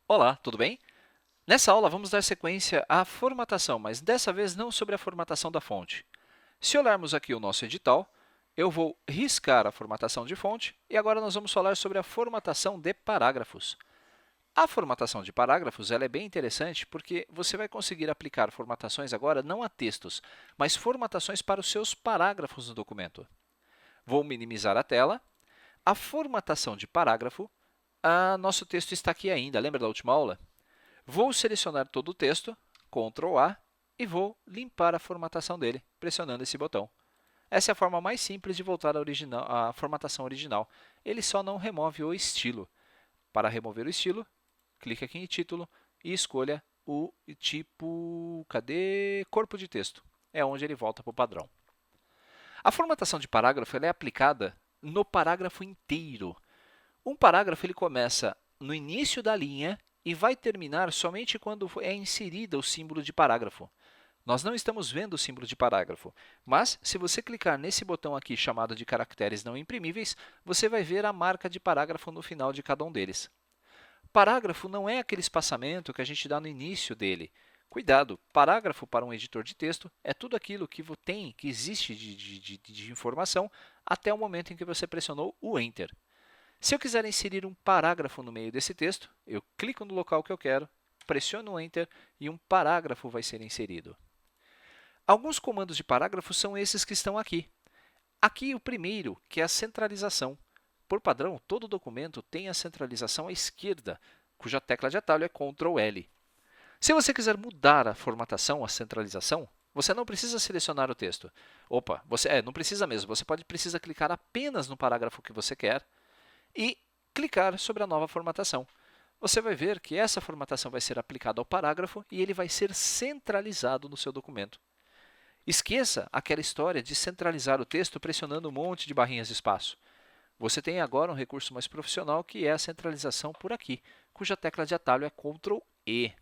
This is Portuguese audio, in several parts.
Olá, tudo bem? Nessa aula, vamos dar sequência à formatação, mas dessa vez não sobre a formatação da fonte. Se olharmos aqui o nosso edital, eu vou riscar a formatação de fonte e agora nós vamos falar sobre a formatação de parágrafos. A formatação de parágrafos ela é bem interessante porque você vai conseguir aplicar formatações agora não a textos, mas formatações para os seus parágrafos no documento. Vou minimizar a tela. A formatação de parágrafo, nosso texto está aqui ainda, lembra da última aula? Vou selecionar todo o texto, Ctrl A, e vou limpar a formatação dele, pressionando esse botão. Essa é a forma mais simples de voltar à formatação original. Ele só não remove o estilo. Para remover o estilo, clique aqui em título e escolha o tipo, corpo de texto. É onde ele volta para o padrão. A formatação de parágrafo é aplicada no parágrafo inteiro. Um parágrafo ele começa no início da linha e vai terminar somente quando é inserida o símbolo de parágrafo. Nós não estamos vendo o símbolo de parágrafo, mas se você clicar nesse botão aqui chamado de caracteres não imprimíveis, você vai ver a marca de parágrafo no final de cada um deles. Parágrafo não é aquele espaçamento que a gente dá no início dele. Cuidado, parágrafo para um editor de texto é tudo aquilo que que existe de informação até o momento em que você pressionou o Enter. Se eu quiser inserir um parágrafo no meio desse texto, eu clico no local que eu quero, pressiono o Enter e um parágrafo vai ser inserido. Alguns comandos de parágrafo são esses que estão aqui. Aqui o primeiro, que é a centralização. Por padrão, todo documento tem a centralização à esquerda, cuja tecla de atalho é Ctrl L. Se você quiser mudar a formatação, a centralização, você não precisa selecionar o texto. Não precisa mesmo, você precisa clicar apenas no parágrafo que você quer e clicar sobre a nova formatação. Você vai ver que essa formatação vai ser aplicada ao parágrafo e ele vai ser centralizado no seu documento. Esqueça aquela história de centralizar o texto pressionando um monte de barrinhas de espaço. Você tem agora um recurso mais profissional que é a centralização por aqui, cuja tecla de atalho é Ctrl E.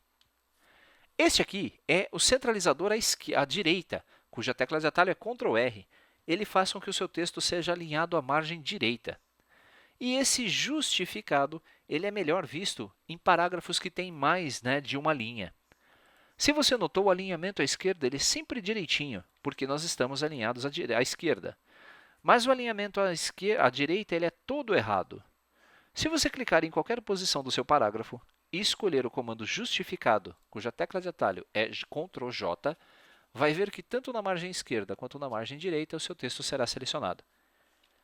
Este aqui é o centralizador à direita, cuja tecla de atalho é Ctrl R. Ele faz com que o seu texto seja alinhado à margem direita. E esse justificado ele é melhor visto em parágrafos que têm mais de uma linha. Se você notou, o alinhamento à esquerda ele é sempre direitinho, porque nós estamos alinhados à esquerda. Mas o alinhamento à direita ele é todo errado. Se você clicar em qualquer posição do seu parágrafo e escolher o comando justificado, cuja tecla de atalho é Ctrl J, vai ver que tanto na margem esquerda quanto na margem direita o seu texto será selecionado.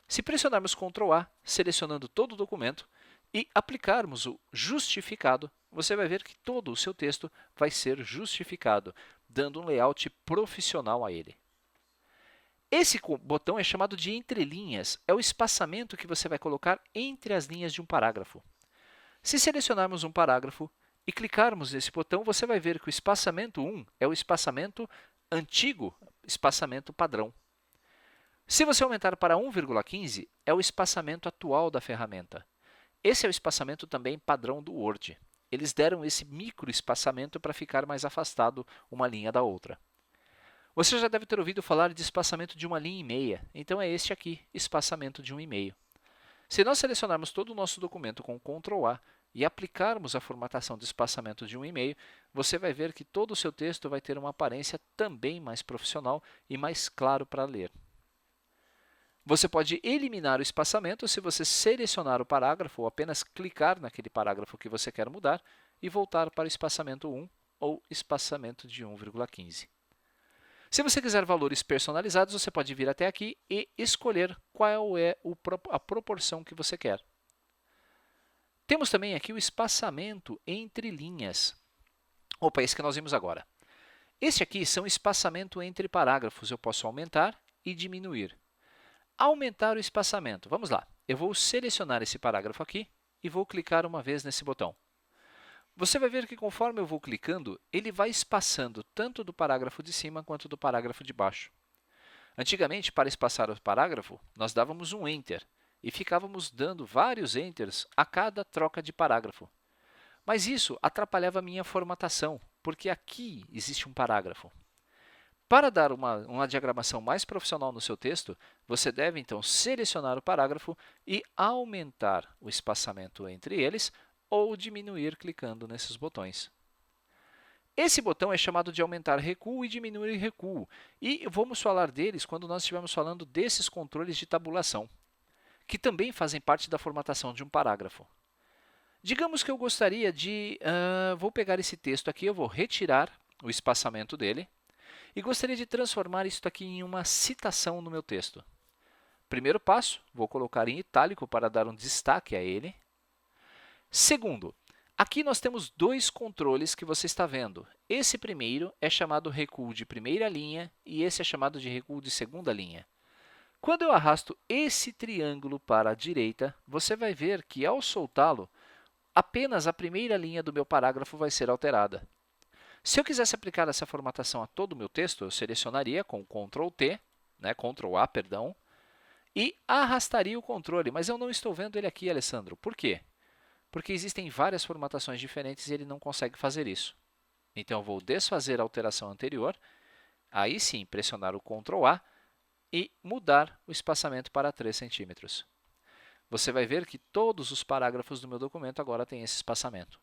Se pressionarmos Ctrl A, selecionando todo o documento, e aplicarmos o justificado, você vai ver que todo o seu texto vai ser justificado, dando um layout profissional a ele. Esse botão é chamado de entrelinhas, é o espaçamento que você vai colocar entre as linhas de um parágrafo. Se selecionarmos um parágrafo e clicarmos nesse botão, você vai ver que o espaçamento 1 é o espaçamento antigo, espaçamento padrão. Se você aumentar para 1,15, é o espaçamento atual da ferramenta. Esse é o espaçamento também padrão do Word. Eles deram esse microespaçamento para ficar mais afastado uma linha da outra. Você já deve ter ouvido falar de espaçamento de 1,5 linha, então é este aqui, espaçamento de 1,5. Se nós selecionarmos todo o nosso documento com Ctrl A e aplicarmos a formatação de espaçamento de 1,5, você vai ver que todo o seu texto vai ter uma aparência também mais profissional e mais claro para ler. Você pode eliminar o espaçamento se você selecionar o parágrafo ou apenas clicar naquele parágrafo que você quer mudar e voltar para o espaçamento 1 ou espaçamento de 1,15. Se você quiser valores personalizados, você pode vir até aqui e escolher qual é a proporção que você quer. Temos também aqui o espaçamento entre linhas. Esse que nós vimos agora. Este aqui são espaçamento entre parágrafos. Eu posso aumentar e diminuir. Aumentar o espaçamento. Vamos lá. Eu vou selecionar esse parágrafo aqui e vou clicar uma vez nesse botão. Você vai ver que conforme eu vou clicando, ele vai espaçando tanto do parágrafo de cima quanto do parágrafo de baixo. Antigamente, para espaçar o parágrafo, nós dávamos um Enter e ficávamos dando vários Enters a cada troca de parágrafo. Mas isso atrapalhava a minha formatação, porque aqui existe um parágrafo. Para dar uma diagramação mais profissional no seu texto, você deve, então, selecionar o parágrafo e aumentar o espaçamento entre eles ou diminuir clicando nesses botões. Esse botão é chamado de aumentar recuo e diminuir recuo, e vamos falar deles quando nós estivermos falando desses controles de tabulação, que também fazem parte da formatação de um parágrafo. Digamos que eu gostaria de... vou pegar esse texto aqui, eu vou retirar o espaçamento dele e gostaria de transformar isso aqui em uma citação no meu texto. Primeiro passo, vou colocar em itálico para dar um destaque a ele. Segundo, aqui nós temos dois controles que você está vendo. Esse primeiro é chamado recuo de primeira linha e esse é chamado de recuo de segunda linha. Quando eu arrasto esse triângulo para a direita, você vai ver que, ao soltá-lo, apenas a primeira linha do meu parágrafo vai ser alterada. Se eu quisesse aplicar essa formatação a todo o meu texto, eu selecionaria com Ctrl T, Ctrl A, perdão, e arrastaria o controle, mas eu não estou vendo ele aqui, Alessandro. Por quê? Porque existem várias formatações diferentes e ele não consegue fazer isso. Então, eu vou desfazer a alteração anterior, aí sim, pressionar o Ctrl A e mudar o espaçamento para 3 centímetros. Você vai ver que todos os parágrafos do meu documento agora têm esse espaçamento.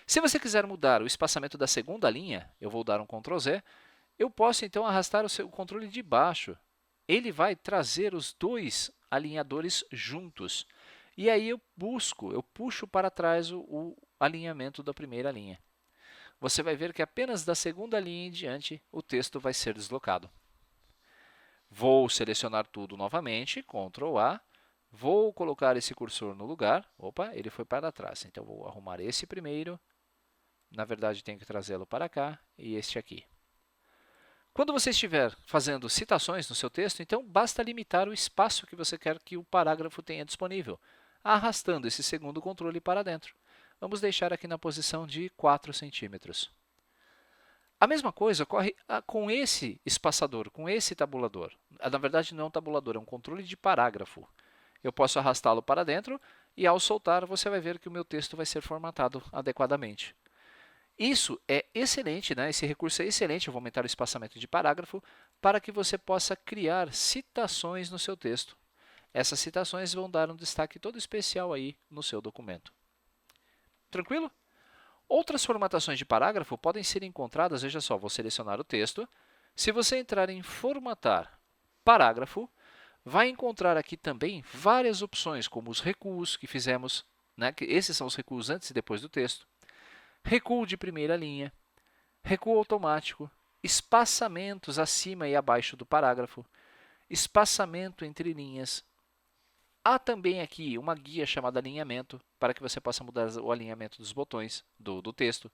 Se você quiser mudar o espaçamento da segunda linha, eu vou dar um Ctrl Z, eu posso então arrastar o controle de baixo. Ele vai trazer os dois alinhadores juntos. E aí eu puxo para trás o alinhamento da primeira linha. Você vai ver que apenas da segunda linha em diante o texto vai ser deslocado. Vou selecionar tudo novamente, Ctrl A, vou colocar esse cursor no lugar. Opa, ele foi para trás, então vou arrumar esse primeiro. Na verdade, tenho que trazê-lo para cá e este aqui. Quando você estiver fazendo citações no seu texto, então basta limitar o espaço que você quer que o parágrafo tenha disponível, arrastando esse segundo controle para dentro. Vamos deixar aqui na posição de 4 centímetros. A mesma coisa ocorre com esse espaçador, com esse tabulador. Na verdade, não é um tabulador, é um controle de parágrafo. Eu posso arrastá-lo para dentro e, ao soltar, você vai ver que o meu texto vai ser formatado adequadamente. Isso é excelente, esse recurso é excelente, eu vou aumentar o espaçamento de parágrafo, para que você possa criar citações no seu texto. Essas citações vão dar um destaque todo especial aí no seu documento. Tranquilo? Outras formatações de parágrafo podem ser encontradas, veja só, vou selecionar o texto. Se você entrar em formatar parágrafo, vai encontrar aqui também várias opções, como os recuos que fizemos, que esses são os recuos antes e depois do texto. Recuo de primeira linha, recuo automático, espaçamentos acima e abaixo do parágrafo, espaçamento entre linhas. Há também aqui uma guia chamada alinhamento, para que você possa mudar o alinhamento dos botões do texto,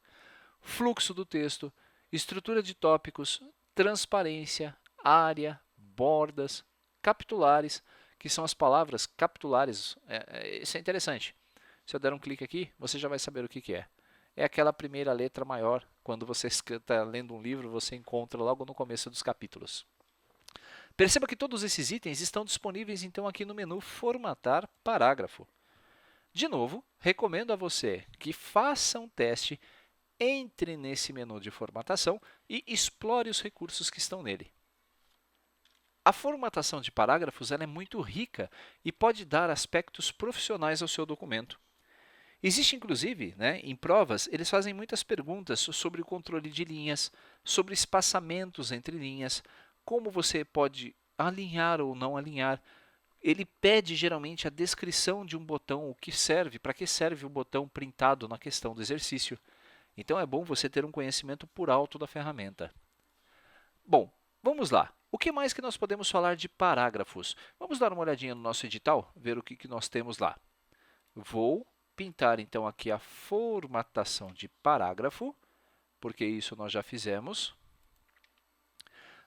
fluxo do texto, estrutura de tópicos, transparência, área, bordas, capitulares, que são as palavras capitulares. Isso é interessante. Se eu der um clique aqui, você já vai saber o que é. É aquela primeira letra maior. Quando você está lendo um livro, você encontra logo no começo dos capítulos. Perceba que todos esses itens estão disponíveis então aqui no menu Formatar Parágrafo. De novo, recomendo a você que faça um teste, entre nesse menu de formatação e explore os recursos que estão nele. A formatação de parágrafos é muito rica e pode dar aspectos profissionais ao seu documento. Existe, inclusive, em provas, eles fazem muitas perguntas sobre o controle de linhas, sobre espaçamentos entre linhas, como você pode alinhar ou não alinhar. Ele pede, geralmente, a descrição de um botão, o que serve, para que serve o botão printado na questão do exercício. Então, é bom você ter um conhecimento por alto da ferramenta. Bom, vamos lá. O que mais que nós podemos falar de parágrafos? Vamos dar uma olhadinha no nosso edital, ver o que nós temos lá. Vou pintar, então, aqui a formatação de parágrafo, porque isso nós já fizemos.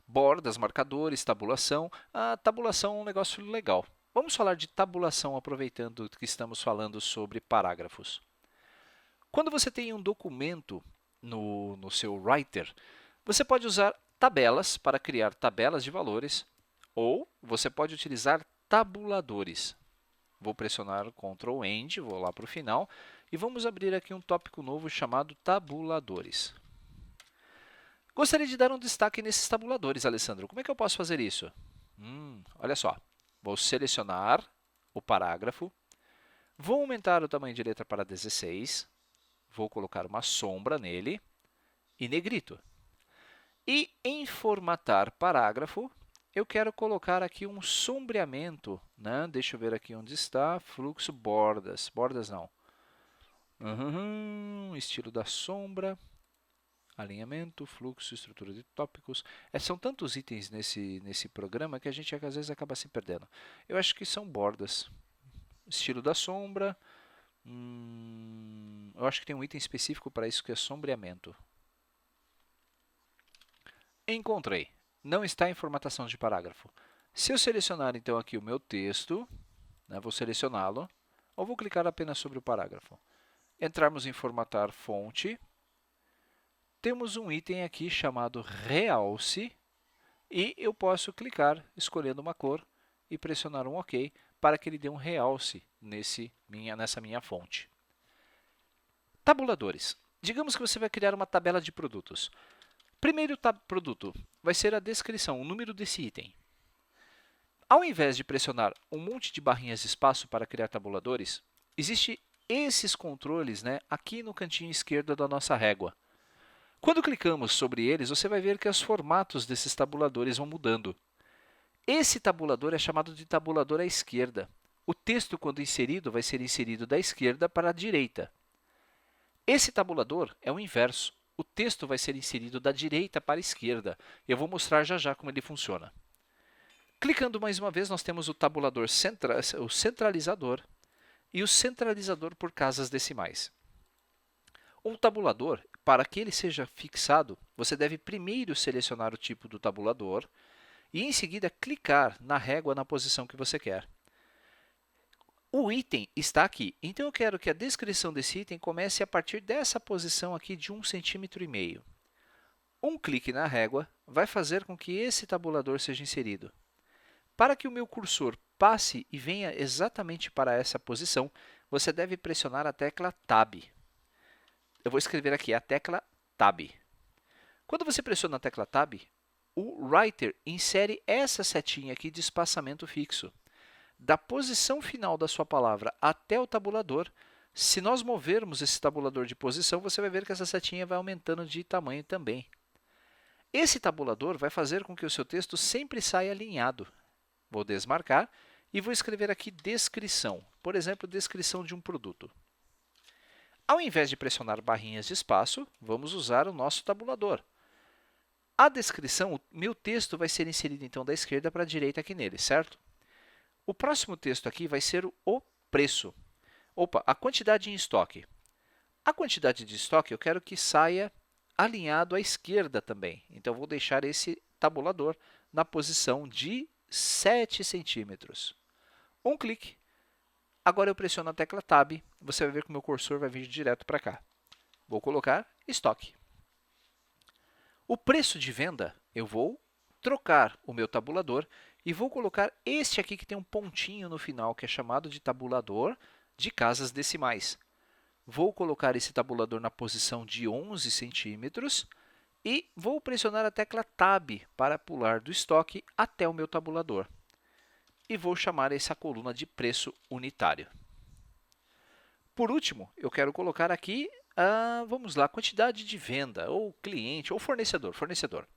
Bordas, marcadores, tabulação. A tabulação é um negócio legal. Vamos falar de tabulação, aproveitando que estamos falando sobre parágrafos. Quando você tem um documento no seu Writer, você pode usar tabelas para criar tabelas de valores, ou você pode utilizar tabuladores. Vou pressionar Ctrl End, vou lá para o final, e vamos abrir aqui um tópico novo chamado tabuladores. Gostaria de dar um destaque nesses tabuladores, Alessandro. Como é que eu posso fazer isso? Olha só, vou selecionar o parágrafo, Vou aumentar o tamanho de letra para 16, vou colocar uma sombra nele e negrito. E em formatar parágrafo, eu quero colocar aqui um sombreamento, né? Deixa eu ver aqui onde está, fluxo bordas, bordas não. Estilo da sombra, alinhamento, fluxo, estrutura de tópicos. São tantos itens nesse programa que a gente às vezes acaba se perdendo. Eu acho que são bordas. Estilo da sombra. Eu acho que tem um item específico para isso que é sombreamento. Encontrei. Não está em formatação de parágrafo. Se eu selecionar então aqui o meu texto, né, vou selecioná-lo, ou vou clicar apenas sobre o parágrafo. Entrarmos em formatar fonte. Temos um item aqui chamado realce e eu posso clicar escolhendo uma cor e pressionar um OK para que ele dê um realce nessa minha fonte. Tabuladores. Digamos que você vai criar uma tabela de produtos. Primeiro produto vai ser a descrição, o número desse item. Ao invés de pressionar um monte de barrinhas de espaço para criar tabuladores, existem esses controles, né, aqui no cantinho esquerdo da nossa régua. Quando clicamos sobre eles, você vai ver que os formatos desses tabuladores vão mudando. Esse tabulador é chamado de tabulador à esquerda. O texto, quando inserido, vai ser inserido da esquerda para a direita. Esse tabulador é o inverso. O texto vai ser inserido da direita para a esquerda. Eu vou mostrar já já como ele funciona. Clicando mais uma vez, nós temos o tabulador o centralizador e o centralizador por casas decimais. Um tabulador, para que ele seja fixado, você deve primeiro selecionar o tipo do tabulador e, em seguida, clicar na régua na posição que você quer. O item está aqui, então eu quero que a descrição desse item comece a partir dessa posição aqui de 1,5 cm. Um clique na régua vai fazer com que esse tabulador seja inserido. Para que o meu cursor passe e venha exatamente para essa posição, você deve pressionar a tecla Tab. Eu vou escrever aqui a tecla Tab. Quando você pressiona a tecla Tab, o Writer insere essa setinha aqui de espaçamento fixo. Da posição final da sua palavra até o tabulador, se nós movermos esse tabulador de posição, você vai ver que essa setinha vai aumentando de tamanho também. Esse tabulador vai fazer com que o seu texto sempre saia alinhado. Vou desmarcar e vou escrever aqui descrição. Por exemplo, descrição de um produto. Ao invés de pressionar barrinhas de espaço, vamos usar o nosso tabulador. A descrição, o meu texto vai ser inserido então da esquerda para a direita aqui nele, certo? O próximo texto aqui vai ser o preço. A quantidade em estoque. A quantidade de estoque eu quero que saia alinhado à esquerda também. Então, vou deixar esse tabulador na posição de 7 centímetros. Um clique. Agora eu pressiono a tecla Tab. Você vai ver que o meu cursor vai vir direto para cá. Vou colocar estoque. O preço de venda, eu vou trocar o meu tabulador e vou colocar este aqui que tem um pontinho no final, que é chamado de tabulador de casas decimais. Vou colocar esse tabulador na posição de 11 centímetros e vou pressionar a tecla Tab para pular do estoque até o meu tabulador. E vou chamar essa coluna de preço unitário. Por último, eu quero colocar aqui, vamos lá, quantidade de venda, ou cliente, ou fornecedor.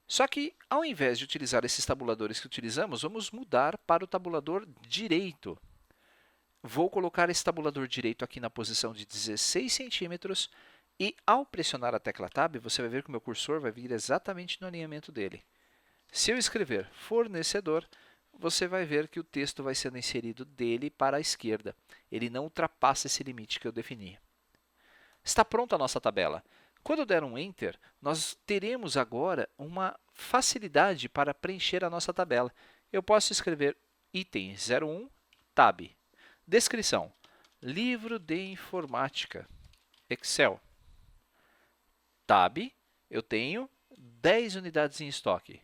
Só que, ao invés de utilizar esses tabuladores que utilizamos, vamos mudar para o tabulador direito. Vou colocar esse tabulador direito aqui na posição de 16 centímetros e, ao pressionar a tecla Tab, você vai ver que o meu cursor vai vir exatamente no alinhamento dele. Se eu escrever fornecedor, você vai ver que o texto vai sendo inserido dele para a esquerda. Ele não ultrapassa esse limite que eu defini. Está pronta a nossa tabela. Quando eu der um Enter, nós teremos agora uma facilidade para preencher a nossa tabela. Eu posso escrever item 01, tab. Descrição, livro de informática, Excel. Tab, eu tenho 10 unidades em estoque.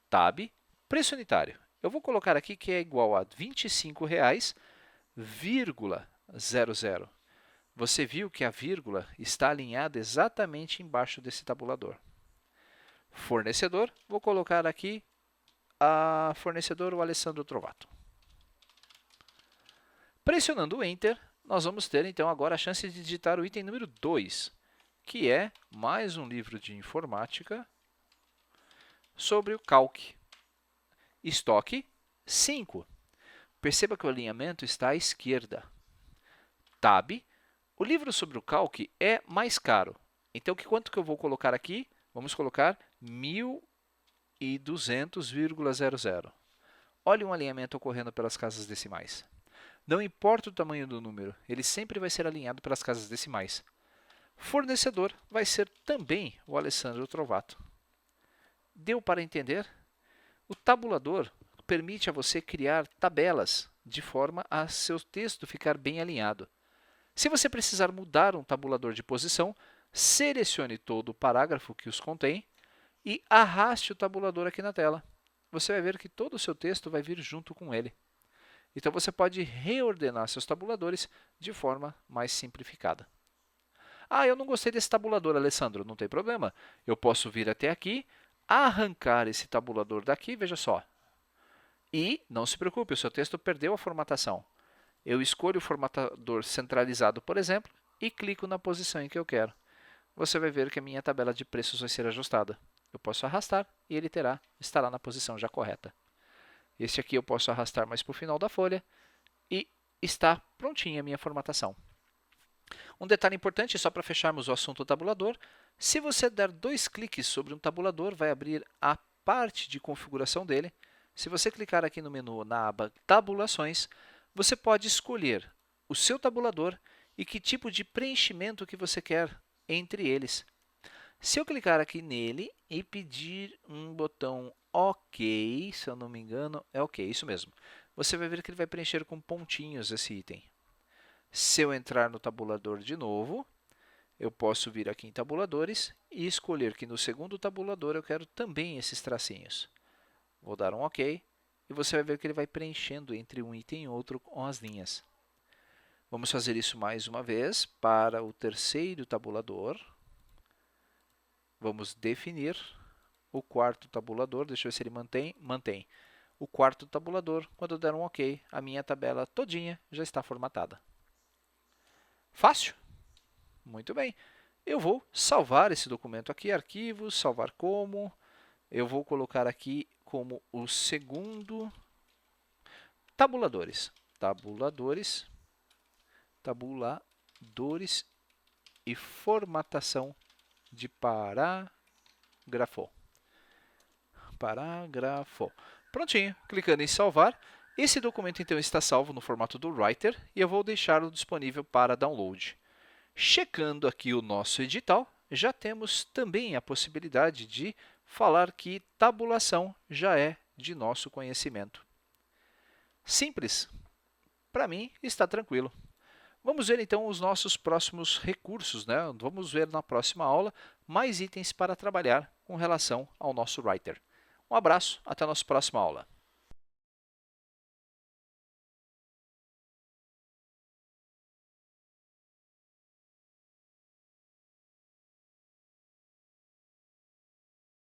Tab, preço unitário. Eu vou colocar aqui que é igual a R$ 25,00. Você viu que a vírgula está alinhada exatamente embaixo desse tabulador. Fornecedor, vou colocar aqui a fornecedor o Alessandro Trovato. Pressionando o Enter, nós vamos ter então agora a chance de digitar o item número 2, que é mais um livro de informática sobre o Calc. Estoque 5. Perceba que o alinhamento está à esquerda. Tab. O livro sobre o Calc é mais caro. Então, quanto que eu vou colocar aqui? Vamos colocar 1.200,00. Olhe um alinhamento ocorrendo pelas casas decimais. Não importa o tamanho do número, ele sempre vai ser alinhado pelas casas decimais. Fornecedor vai ser também o Alessandro Trovato. Deu para entender? O tabulador permite a você criar tabelas de forma a seu texto ficar bem alinhado. Se você precisar mudar um tabulador de posição, selecione todo o parágrafo que os contém e arraste o tabulador aqui na tela. Você vai ver que todo o seu texto vai vir junto com ele. Então, você pode reordenar seus tabuladores de forma mais simplificada. Ah, eu não gostei desse tabulador, Alessandro. Não tem problema. Eu posso vir até aqui, arrancar esse tabulador daqui, veja só. E, não se preocupe, o seu texto perdeu a formatação. Eu escolho o formatador centralizado, por exemplo, e clico na posição em que eu quero. Você vai ver que a minha tabela de preços vai ser ajustada. Eu posso arrastar e ele estará na posição já correta. Este aqui eu posso arrastar mais para o final da folha e está prontinha a minha formatação. Um detalhe importante, só para fecharmos o assunto tabulador, se você der 2 cliques sobre um tabulador, vai abrir a parte de configuração dele. Se você clicar aqui no menu na aba Tabulações, você pode escolher o seu tabulador e que tipo de preenchimento que você quer entre eles. Se eu clicar aqui nele e pedir um botão OK, se eu não me engano, é OK, isso mesmo. Você vai ver que ele vai preencher com pontinhos esse item. Se eu entrar no tabulador de novo, eu posso vir aqui em tabuladores e escolher que no segundo tabulador eu quero também esses tracinhos. Vou dar um OK e você vai ver que ele vai preenchendo entre um item e outro com as linhas. Vamos fazer isso mais uma vez para o terceiro tabulador. Vamos definir o quarto tabulador. Deixa eu ver se ele mantém. O quarto tabulador, quando eu der um OK, a minha tabela todinha já está formatada. Fácil? Muito bem. Eu vou salvar esse documento aqui, arquivos, salvar como. Eu vou colocar aqui como o segundo tabuladores. Tabuladores e formatação de parágrafo. Prontinho. Clicando em salvar. Esse documento então está salvo no formato do Writer e eu vou deixá-lo disponível para download. Checando aqui o nosso edital, já temos também a possibilidade de falar que tabulação já é de nosso conhecimento. Simples. Para mim, está tranquilo. Vamos ver então os nossos próximos recursos, né? Vamos ver na próxima aula mais itens para trabalhar com relação ao nosso Writer. Um abraço, até a nossa próxima aula.